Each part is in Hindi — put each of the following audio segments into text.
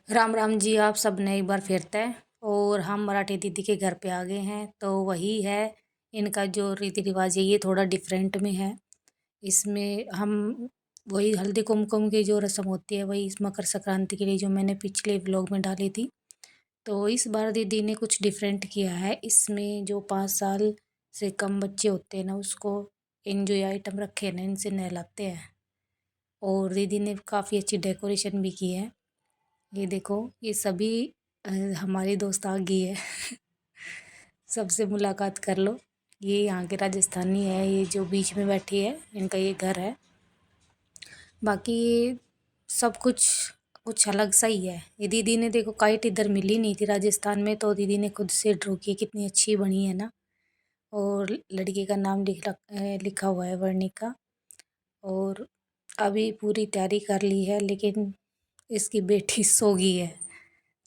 राम राम जी। आप सब ने एक बार फिर तय और हम मराठी दीदी के घर पे आ गए हैं। तो वही है, इनका जो रीति रिवाज है ये थोड़ा डिफरेंट में है। इसमें हम वही हल्दी कुमकुम की जो रस्म होती है वही इस मकर संक्रांति के लिए जो मैंने पिछले व्लॉग में डाली थी। तो इस बार दीदी ने कुछ डिफरेंट किया है। इसमें जो 5 साल से कम बच्चे होते हैं ना, उसको इन जो ये आइटम रखे हैं ना, इनसे नहलाते हैं। और दीदी ने काफ़ी अच्छी डेकोरेशन भी की है। ये देखो, ये सभी हमारी दोस्त आ गई है। सबसे मुलाकात कर लो। ये यहाँ के राजस्थानी है, ये जो बीच में बैठी है इनका ये घर है। बाकी ये सब कुछ कुछ अलग सा ही है। ये दीदी ने देखो, काइट इधर मिली नहीं थी राजस्थान में, तो दीदी ने खुद से ड्रॉ की। कितनी अच्छी बनी है ना। और लड़की का नाम लिखा हुआ है वर्णिका। और अभी पूरी तैयारी कर ली है, लेकिन इसकी बेटी सो गई है।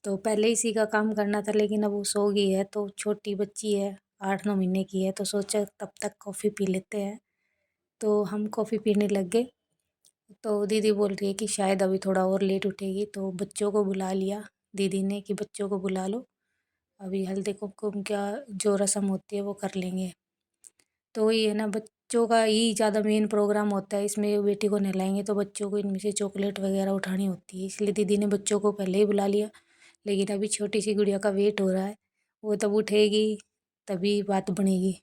तो पहले इसी का काम करना था, लेकिन अब वो सो गई है। तो छोटी बच्ची है, 8-9 महीने की है, तो सोचा तब तक कॉफ़ी पी लेते हैं। तो हम कॉफ़ी पीने लग गए। तो दीदी बोल रही है कि शायद अभी थोड़ा और लेट उठेगी, तो बच्चों को बुला लिया दीदी ने कि बच्चों को बुला लो, अभी हल्दी कुमकुम का जो रस्म होती है वो कर लेंगे। तो ये है ना, बच्चों का ही ज़्यादा मेन प्रोग्राम होता है इसमें। बेटी को नहलाएंगे तो बच्चों को इनमें से चॉकलेट वगैरह उठानी होती है, इसलिए दीदी ने बच्चों को पहले ही बुला लिया। लेकिन अभी छोटी सी गुड़िया का वेट हो रहा है, वो तब उठेगी तभी बात बनेगी।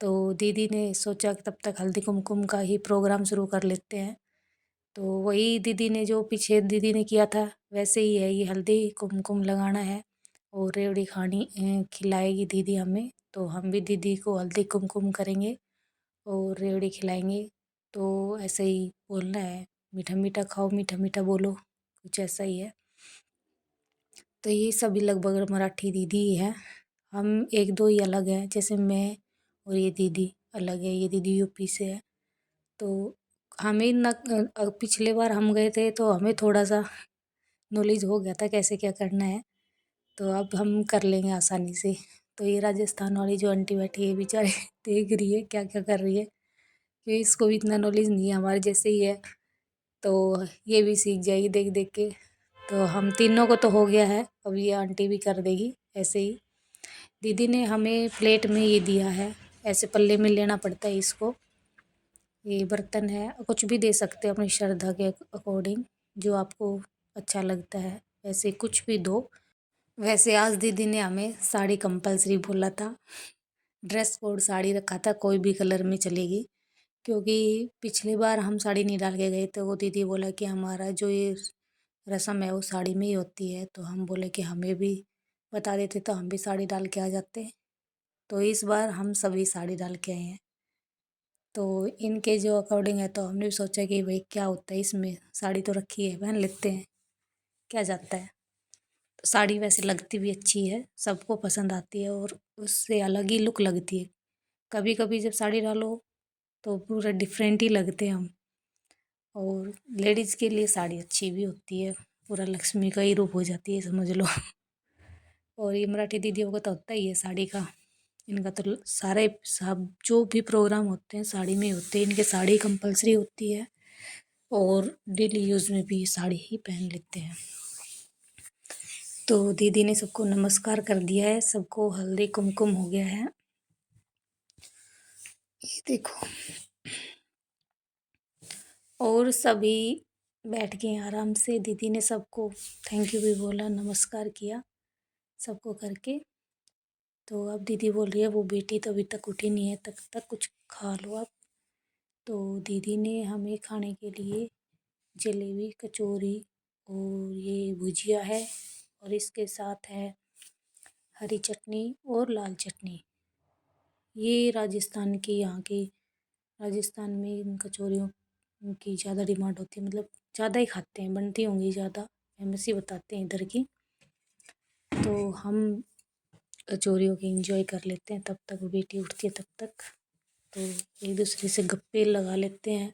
तो दीदी ने सोचा कि तब तक हल्दी कुमकुम का ही प्रोग्राम शुरू कर लेते हैं। तो वही दीदी ने जो पीछे दीदी ने किया था वैसे ही है, ये हल्दी कुमकुम लगाना है और रेवड़ी खानी खिलाएगी दीदी हमें। तो हम भी दीदी को हल्दी कुमकुम करेंगे और रेवड़ी खिलाएंगे। तो ऐसे ही बोलना है, मीठा मीठा खाओ मीठा मीठा बोलो, कुछ ऐसा ही है। तो ये सभी लगभग मराठी दीदी ही हैं। हम एक दो ही अलग हैं, जैसे मैं और ये दीदी अलग है। ये दीदी यूपी से है। तो हमें न पिछले बार हम गए थे तो हमें थोड़ा सा नॉलेज हो गया था कैसे क्या करना है। तो अब हम कर लेंगे आसानी से। तो ये राजस्थान वाली जो आंटी बैठी है बेचारे देख रही है क्या क्या कर रही है, क्योंकि इसको भी इतना नॉलेज नहीं है, हमारे जैसे ही है। तो ये भी सीख जाएगी देख देख के। तो हम तीनों को तो हो गया है, अब ये आंटी भी कर देगी ऐसे ही। दीदी ने हमें प्लेट में ये दिया है, ऐसे पल्ले में लेना पड़ता है इसको। ये बर्तन है, कुछ भी दे सकते हो अपनी श्रद्धा के अकॉर्डिंग, जो आपको अच्छा लगता है वैसे कुछ भी दो। वैसे आज दीदी ने हमें साड़ी कंपलसरी बोला था। ड्रेस कोड साड़ी रखा था, कोई भी कलर में चलेगी। क्योंकि पिछली बार हम साड़ी नहीं डाल के गए तो वो दीदी बोला कि हमारा जो ये रस्म है वो साड़ी में ही होती है। तो हम बोले कि हमें भी बता देते तो हम भी साड़ी डाल के आ जाते। तो इस बार हम सभी साड़ी डाल के आए हैं। तो इनके जो अकॉर्डिंग है, तो हमने भी सोचा कि भाई क्या होता है इसमें, साड़ी तो रखी है पहन लेते हैं, क्या जाता है। तो साड़ी वैसे लगती भी अच्छी है, सबको पसंद आती है और उससे अलग ही लुक लगती है। कभी कभी जब साड़ी डालो तो पूरा डिफरेंट ही लगते हैं हम। और लेडीज़ के लिए साड़ी अच्छी भी होती है, पूरा लक्ष्मी का ही रूप हो जाती है समझ लो। और ये मराठी दीदियों का तो होता ही है साड़ी का। इनका तो सारे सब जो भी प्रोग्राम होते हैं साड़ी में ही होते हैं, इनके साड़ी कंपलसरी होती है। और डेली यूज़ में भी साड़ी ही पहन लेते हैं। तो दीदी ने सबको नमस्कार कर दिया है, सबको हल्दी कुमकुम हो गया है। ये देखो, और सभी बैठ गए आराम से। दीदी ने सबको थैंक यू भी बोला, नमस्कार किया सबको करके। तो अब दीदी बोल रही है वो बेटी तो अभी तक उठी नहीं है, तब तक कुछ खा लो आप। तो दीदी ने हमें खाने के लिए जलेबी कचौरी और ये भुजिया है, और इसके साथ है हरी चटनी और लाल चटनी। ये राजस्थान की, यहाँ की राजस्थान में इन कचौरियों की ज़्यादा डिमांड होती है, मतलब ज़्यादा ही खाते हैं, बनती होंगी ज़्यादा, फेमस ही बताते हैं इधर की। तो हम कचौरियों की एंजॉय कर लेते हैं तब तक बेटी उठती है तब तक। तो एक दूसरे से गप्पे लगा लेते हैं,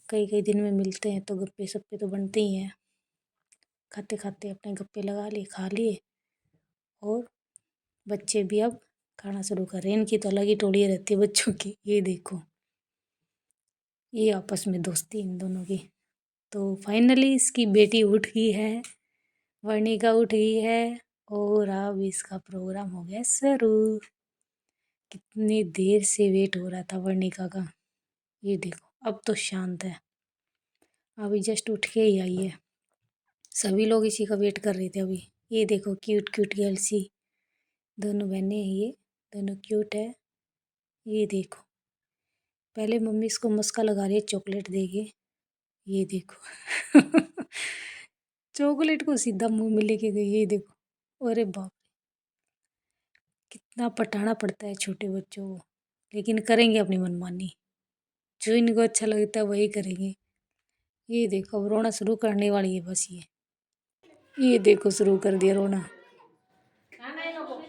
कई कई दिन में मिलते हैं तो गप्पे सप्पे तो बनते ही हैं। खाते खाते अपने गप्पे लगा लिए, खा लिए। और बच्चे भी अब खाना शुरू कर रहे हैं, इनकी तो अलग ही टोली रहती है बच्चों की। ये देखो, ये आपस में दोस्ती इन दोनों की। तो फाइनली इसकी बेटी उठ गई है वर्णिका उठ गई है और अब इसका प्रोग्राम हो गया शुरू। कितनी देर से वेट हो रहा था वर्णिका का। ये देखो अब तो शांत है, अभी जस्ट उठ के ही आई है। सभी लोग इसी का वेट कर रहे थे अभी। ये देखो क्यूट क्यूट गर्ल्सी, दोनों बहनें हैं, ये दोनों क्यूट है। ये देखो पहले मम्मी इसको मस्का लगा रही है चॉकलेट देके। ये देखो चॉकलेट को सीधा मुंह में लेके गई। ये देखो, अरे बाप, कितना पटाना पड़ता है छोटे बच्चों को, लेकिन करेंगे अपनी मनमानी, जो इनको अच्छा लगता है वही करेंगे। ये देखो अब रोना शुरू करने वाली है बस। ये देखो शुरू कर दिया रोना।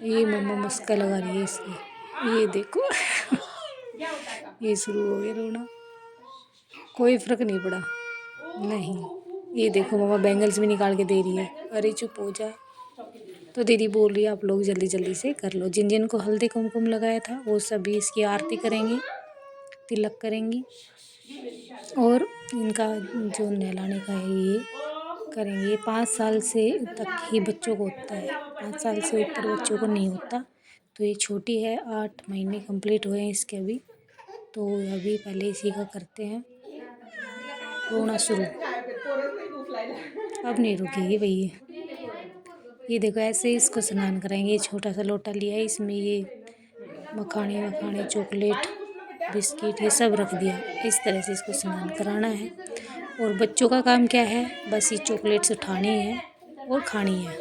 ये मम्मा मस्का लगा रही है इसकी। ये देखो ये शुरू हो गया रोना। कोई फर्क नहीं पड़ा, नहीं। ये देखो मम्मा बैंगल्स भी निकाल के दे रही है। अरे चुप हो जा। तो दीदी बोल रही है आप लोग जल्दी जल्दी से कर लो। जिन जिन को हल्दी कुमकुम लगाया था वो सभी इसकी आरती करेंगी, तिलक करेंगी, और इनका जो नहलाने का है ये करेंगे। ये 5 साल से तक ही बच्चों को होता है, 5 साल से ऊपर बच्चों को नहीं होता। तो ये छोटी है, 8 महीने कंप्लीट हुए हैं इसके अभी। तो अभी पहले इसी का करते हैं रोना शुरू। अब नहीं रुकेगी भैया। ये देखो ऐसे ही इसको स्नान कराएंगे। ये छोटा सा लोटा लिया है, इसमें ये मखाने वखाने चॉकलेट बिस्किट ये सब रख दिया। इस तरह से इसको स्नान कराना है। और बच्चों का काम क्या है, बस ये चॉकलेट्स उठानी है और खानी है।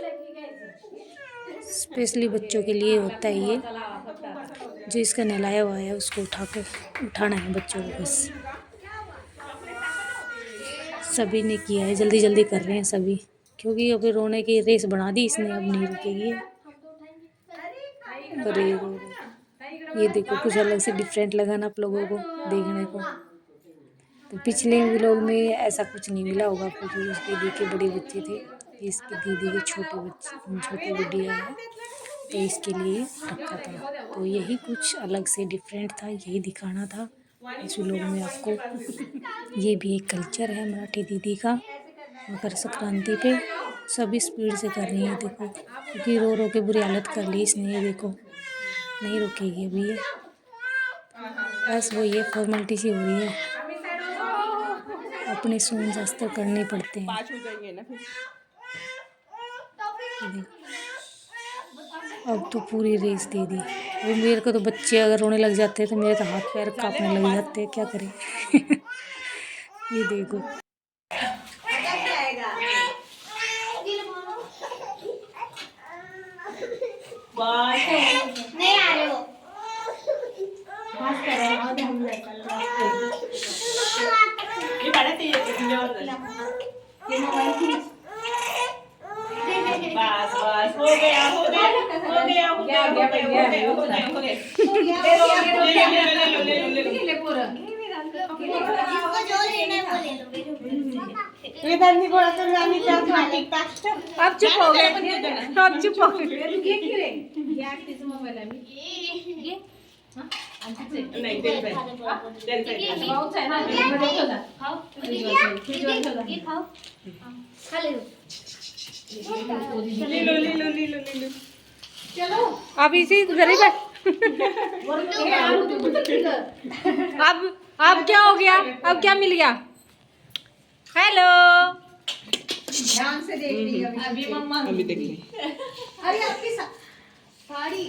स्पेशली बच्चों के लिए होता है ये। जो इसका नहलाया हुआ है उसको उठाना है बच्चों को बस। सभी ने किया है, जल्दी जल्दी कर रहे हैं सभी, क्योंकि अभी रोने की रेस बना दी इसने, अब नहीं रुकेगी। अरे ये देखो कुछ अलग से डिफरेंट लगा ना आप लोगों को देखने को। तो पिछले व्लॉग में ऐसा कुछ नहीं मिला होगा आपको, क्योंकि उस दीदी के बड़े बच्चे थे, इसकी दीदी के छोटे बच्चे छोटे गुड़िया है, तो इसके लिए रखा था। तो यही कुछ अलग से डिफरेंट था, यही दिखाना था इस व्लॉग में आपको। ये भी एक कल्चर है मराठी दीदी का। मकर संक्रांति पे सभी स्पीड से कर रही हैं देखो, क्योंकि रो रो के बुरी हालत कर ली इसने। ये देखो नहीं रुकेगी अभी ये, बस वो ये फॉर्मेलिटी सी हो रही है, अपने सून शास्त्र करने पड़ते हैं। अब तो पूरी रेस दे दी। अभी मेरे को तो बच्चे अगर रोने लग जाते हैं तो मेरे तो हाथ पैर कांपने लग जाते हैं, क्या करें। ये देखो नहीं आ रहे हो। बस बस हो गया हो गया हो गया हो गया हो गया हो गया हो गया ले पूरा इसको जो लेना है वो ले लो। इधर नहीं बोला तो रानी का अब चुप हो गए, अब चुप हो गए। ये क्यों रे ये किस मोबाइल है ये हां नहीं दे पे बहुत है ना खाओ ये खाओ खा ले लो। चलो अब इसी गरीब है। अब क्या हो गया, अब क्या मिल गया। हेलो ध्यान से देख रही है अभी मम्मा, अभी देख रही। अरे आपकी साड़ी